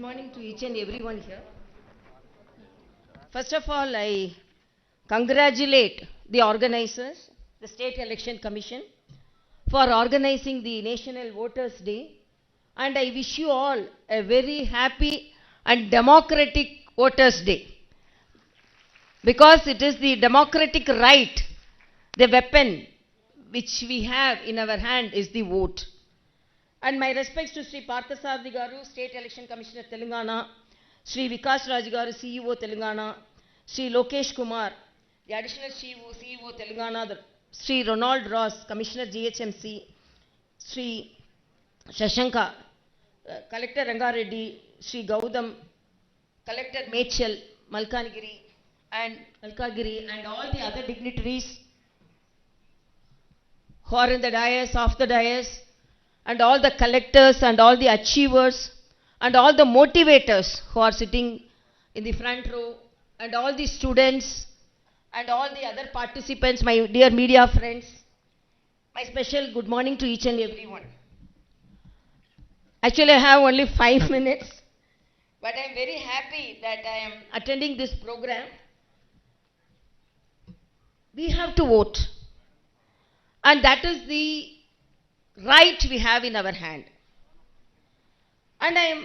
morning to each and everyone here. First of all, I congratulate the organizers, the State Election Commission, for organizing the National Voters' Day, and I wish you all a very happy and democratic Voters' Day, because it is the democratic right, the weapon which we have in our hand is the vote. And my respects to Sri Parthasarathi Garu, State Election Commissioner Telangana, Sri Vikas Raj Garu, CEO Telangana, Sri Lokesh Kumar, the Additional CEO Telangana, Sri Ronald Ross, Commissioner GHMC, Sri Shashanka, Collector Rangareddy, Sri Gaudam, Collector Mechal, Malkagiri, and all the other dignitaries who are in the dais, off the dais, and all the collectors and all the achievers and all the motivators who are sitting in the front row, and all the students and all the other participants, my dear media friends, my special good morning to each and everyone. Actually, I have only 5 minutes, but I am very happy that I am attending this program. We have to vote, and that is the right we have in our hand. And I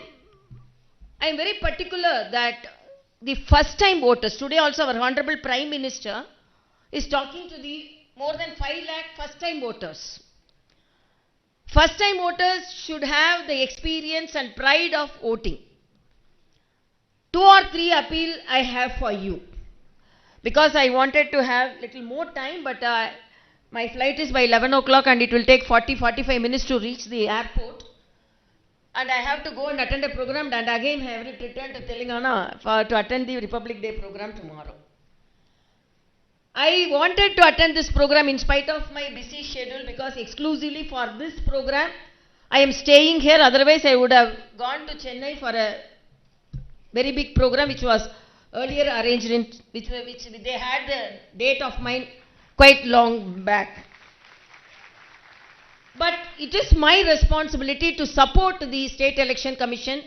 am very particular that the first time voters, today also our Honorable Prime Minister is talking to the more than 5 lakh first time voters. First time voters should have the experience and pride of voting. 2 or 3 appeal I have for you, because I wanted to have little more time, but my flight is by 11 o'clock and it will take 40-45 minutes to reach the airport. And I have to go and attend a program, and again I have to return to Telangana to attend the Republic Day program tomorrow. I wanted to attend this program in spite of my busy schedule, because exclusively for this program I am staying here. Otherwise I would have gone to Chennai for a very big program which was earlier arranged, which they had the date of mine quite long back. But it is my responsibility to support the State Election Commission,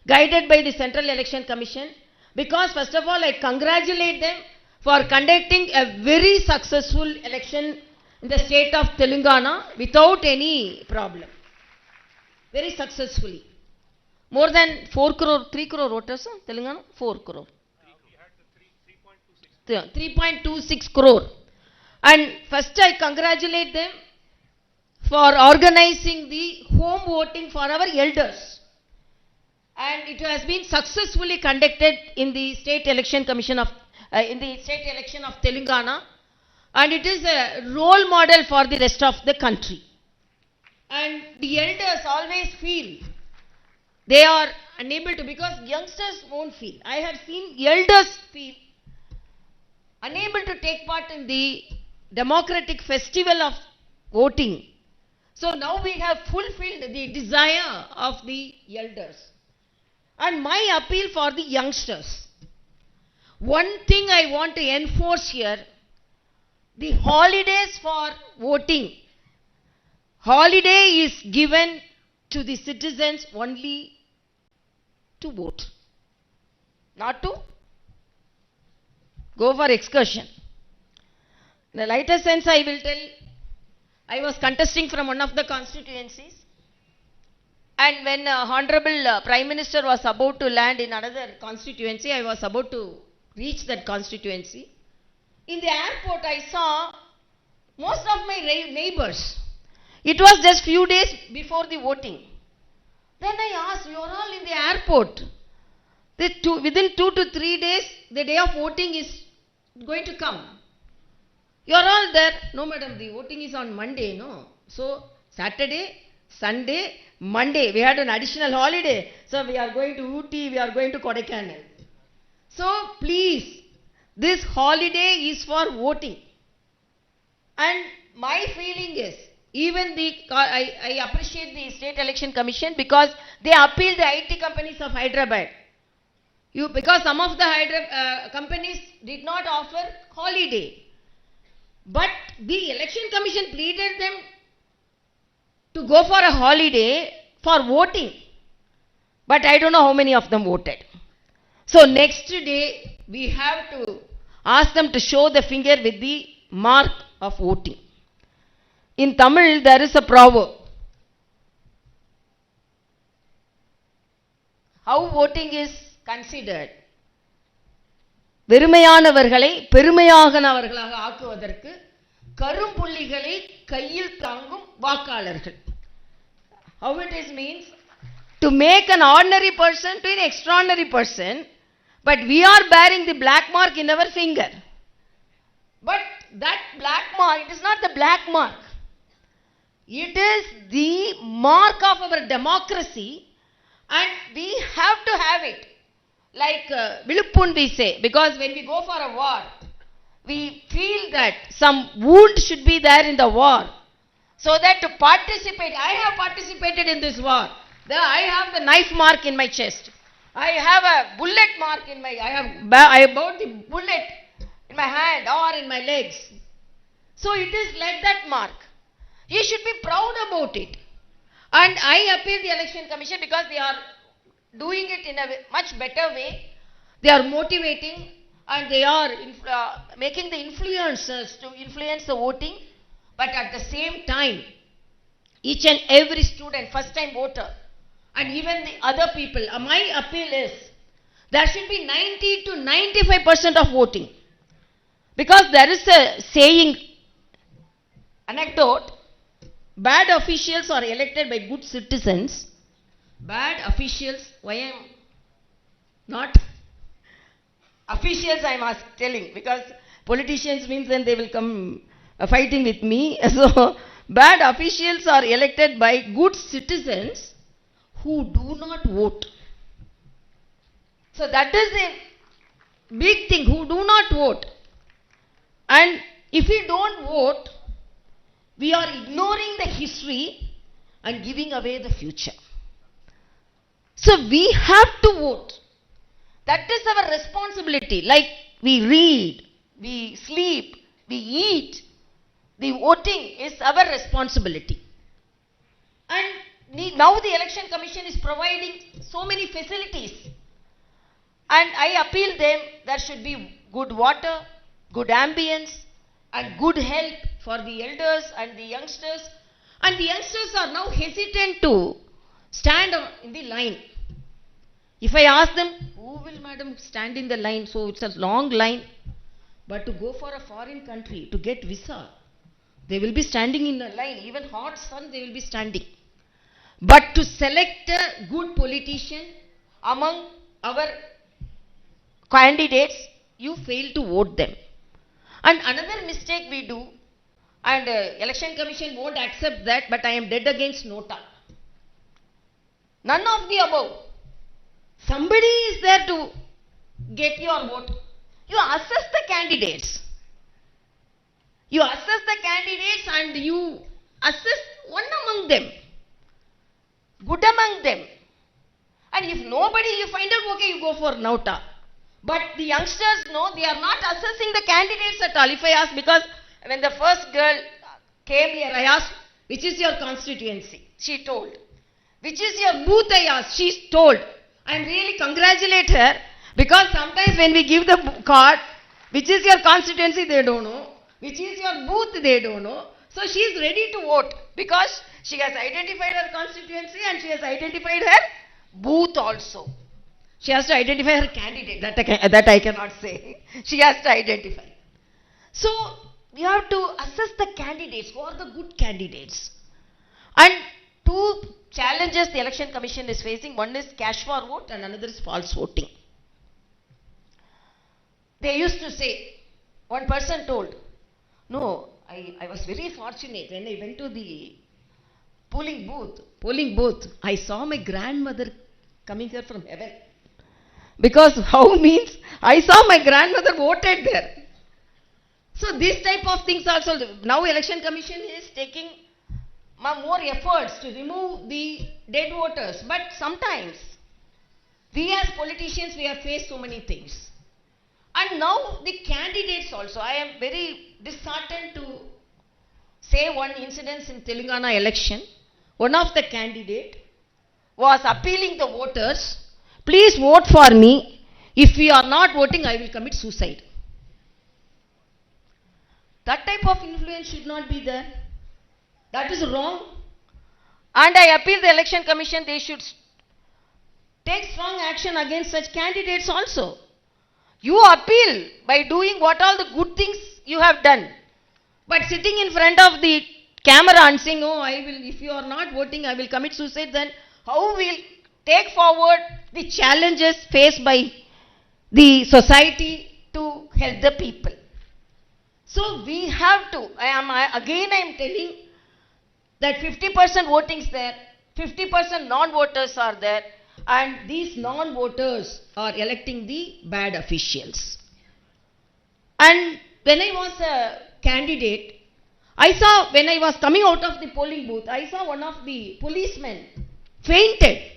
guided by the Central Election Commission, because first of all I congratulate them for conducting a very successful election in the state of Telangana without any problem. Very successfully. More than 4 crore, 3 crore voters, Telangana? 4 crore. 3.26 crore. And first I congratulate them for organizing the home voting for our elders. And it has been successfully conducted in the State Election Commission of, in the State Election of Telangana. And it is a role model for the rest of the country. And the elders always feel they are unable to, because youngsters won't feel. I have seen elders feel unable to take part in the democratic festival of voting. So now we have fulfilled the desire of the elders. And my appeal for the youngsters. One thing I want to enforce here, the holidays for voting. Holiday is given to the citizens only to vote, not to go for excursion. In a lighter sense, I will tell, I was contesting from one of the constituencies, and when Honorable Prime Minister was about to land in another constituency, I was about to reach that constituency. In the airport, I saw most of my neighbors. It was just few days before the voting. Then I asked, you are all in the airport. Within 2 to 3 days, the day of voting is going to come. You are all there. No, madam, the voting is on Monday, no. So, Saturday, Sunday, Monday, we had an additional holiday. So, we are going to Ooty, we are going to Kodaikanal. So, please, this holiday is for voting. And my feeling is, even I appreciate the State Election Commission, because they appealed the IT companies of Hyderabad. Because some of the companies did not offer holiday. But the Election Commission pleaded them to go for a holiday for voting. But I don't know how many of them voted. So next day, we have to ask them to show the finger with the mark of voting. In Tamil, there is a proverb. How voting is considered. வெறுமையானவர்களை பெருமையானவர்களாக ஆக்குவதற்கு கரும்புள்ளிகளை கையில் தாங்கும் வாக்காளர்கள். How it is means to make an ordinary person to an extraordinary person, but we are bearing the black mark in our finger. But that black mark, it is not the black mark. It is the mark of our democracy, and we have to have it. Like Viluppun we say, because when we go for a war, we feel that some wound should be there in the war. So that to participate, I have participated in this war. I have the knife mark in my chest. I have a bullet mark in my, I bought the bullet in my hand or in my legs. So it is like that mark. You should be proud about it. And I appeal the election commission because they are doing it in a much better way. They are motivating and they are making the influencers to influence the voting. But at the same time, each and every student, first time voter, and even the other people, my appeal is, there should be 90 to 95% of voting. Because there is a saying, anecdote, bad officials are elected by good citizens. Bad officials, why I am not officials I am telling, because politicians means then they will come fighting with me. So bad officials are elected by good citizens who do not vote. So that is a big thing, who do not vote. And if we don't vote, we are ignoring the history and giving away the future. So we have to vote. That is our responsibility. Like we read, we sleep, we eat. The voting is our responsibility. And now the election commission is providing so many facilities. And I appeal them, there should be good water, good ambience, and good health for the elders and the youngsters. And the youngsters are now hesitant to stand in the line. If I ask them, who will madam stand in the line? So it's a long line. But to go for a foreign country, to get visa, they will be standing in a line. Even hot sun, they will be standing. But to select a good politician among our candidates, you fail to vote them. And another mistake we do, and election commission won't accept that, but I am dead against nota. None of the above. Somebody is there to get your vote. You assess the candidates. You assess the candidates and you assess one among them. Good among them. And if nobody, you find out, okay, you go for nota. But the youngsters know they are not assessing the candidates at all. If I ask, because when the first girl came here, I asked, which is your constituency? She told. Which is your booth? I asked. She told. I really congratulate her, because sometimes when we give the card, which is your constituency, they don't know. Which is your booth, they don't know. So she is ready to vote because she has identified her constituency and she has identified her booth also. She has to identify her candidate. That I cannot say. She has to identify. So we have to assess the candidates. Who are the good candidates? And two challenges the election commission is facing. One is cash for vote and another is false voting. They used to say, one person told, no, I was very fortunate when I went to the polling booth. I saw my grandmother coming here from heaven. Because how means I saw my grandmother voted there. So this type of things also, now election commission is taking more efforts to remove the dead voters. But sometimes we as politicians, we have faced so many things. And now the candidates also, I am very disheartened to say one incident in Telangana election. One of the candidate was appealing the voters, please vote for me. If we are not voting, I will commit suicide. That type of influence should not be there. That is wrong. And I appeal the election commission, they should take strong action against such candidates also. You appeal by doing what all the good things you have done. But sitting in front of the camera and saying, oh, I will, if you are not voting, I will commit suicide, then how will take forward the challenges faced by the society to help the people? So we have to, I am telling that 50% voting is there, 50% non-voters are there, and these non-voters are electing the bad officials. And when I was a candidate, I saw, when I was coming out of the polling booth, I saw one of the policemen fainted.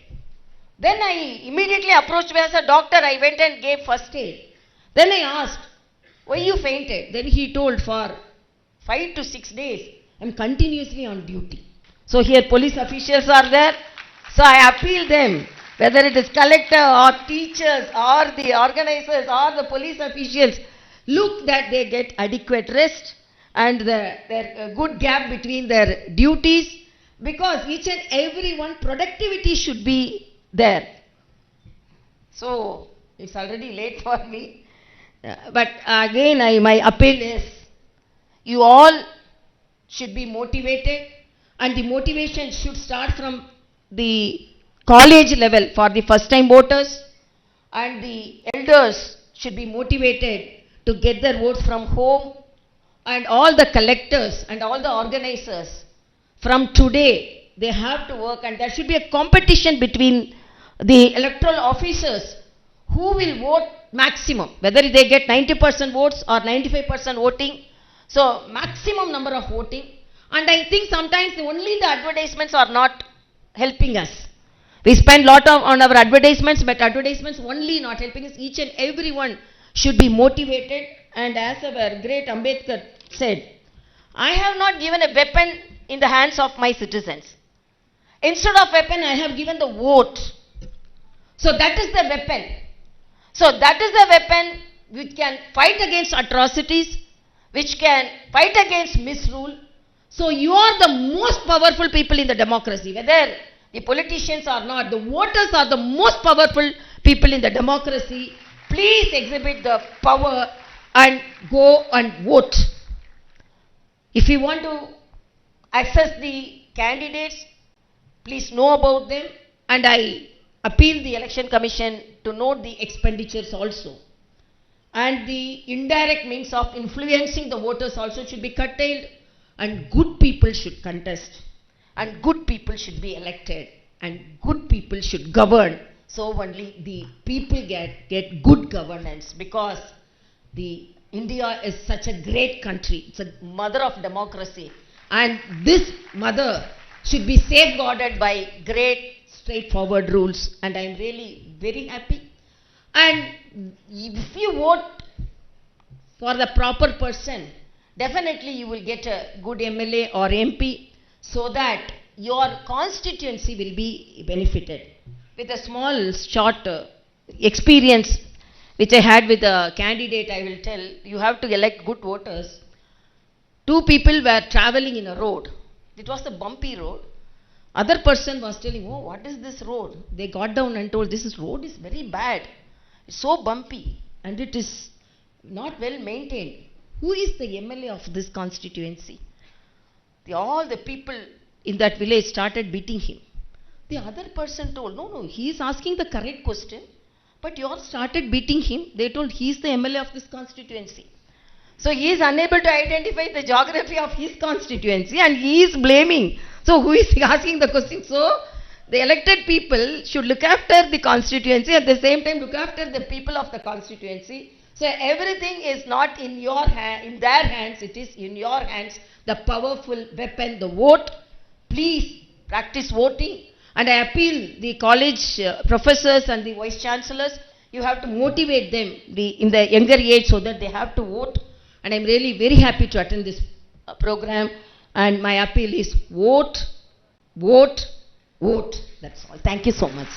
Then I immediately approached me as a doctor. I went and gave first aid. Then I asked, why you fainted? Then he told, for 5 to 6 days, I am continuously on duty. So here police officials are there. So I appeal them, whether it is collector or teachers or the organizers or the police officials, look that they get adequate rest and there good gap between their duties, because each and every one productivity should be there. So it's already late for me. But again, my appeal is, you all should be motivated, and the motivation should start from the college level for the first time voters, and the elders should be motivated to get their votes from home, and all the collectors and all the organizers from today, they have to work, and there should be a competition between the electoral officers who will vote maximum, whether they get 90% votes or 95% voting. So maximum number of voting. And I think sometimes only the advertisements are not helping us. We spend lot on our advertisements, but advertisements only not helping us. Each and everyone should be motivated. And as our great Ambedkar said, I have not given a weapon in the hands of my citizens. Instead of weapon, I have given the vote. So that is the weapon. So that is the weapon which can fight against atrocities, which can fight against misrule. So you are the most powerful people in the democracy. Whether the politicians or not, the voters are the most powerful people in the democracy. Please exhibit the power and go and vote. If you want to access the candidates, please know about them, and I appeal the election commission to note the expenditures also. And the indirect means of influencing the voters also should be curtailed, and good people should contest, and good people should be elected, and good people should govern. So only the people get good governance, because the India is such a great country. It's a mother of democracy, and this mother should be safeguarded by great straightforward rules, and I am really very happy. And if you vote for the proper person, definitely you will get a good MLA or MP, so that your constituency will be benefited. With a small short experience which I had with a candidate, I will tell, you have to elect good voters. Two people were traveling in a road. It was a bumpy road. Other person was telling, oh, what is this road? They got down and told, this road is very bad. It's so bumpy and it is not well maintained. Who is the MLA of this constituency? All the people in that village started beating him. The other person told, no, he is asking the correct question, but you all started beating him. They told, he is the MLA of this constituency. So he is unable to identify the geography of his constituency, and he is blaming. So who is asking the question? So the elected people should look after the constituency, at the same time look after the people of the constituency. So everything is not in your in their hands, it is in your hands, the powerful weapon, the vote. Please practice voting. And I appeal the college professors and the vice chancellors, you have to motivate them in the younger age so that they have to vote. And I am really very happy to attend this program. And my appeal is vote, vote, vote. That's all. Thank you so much.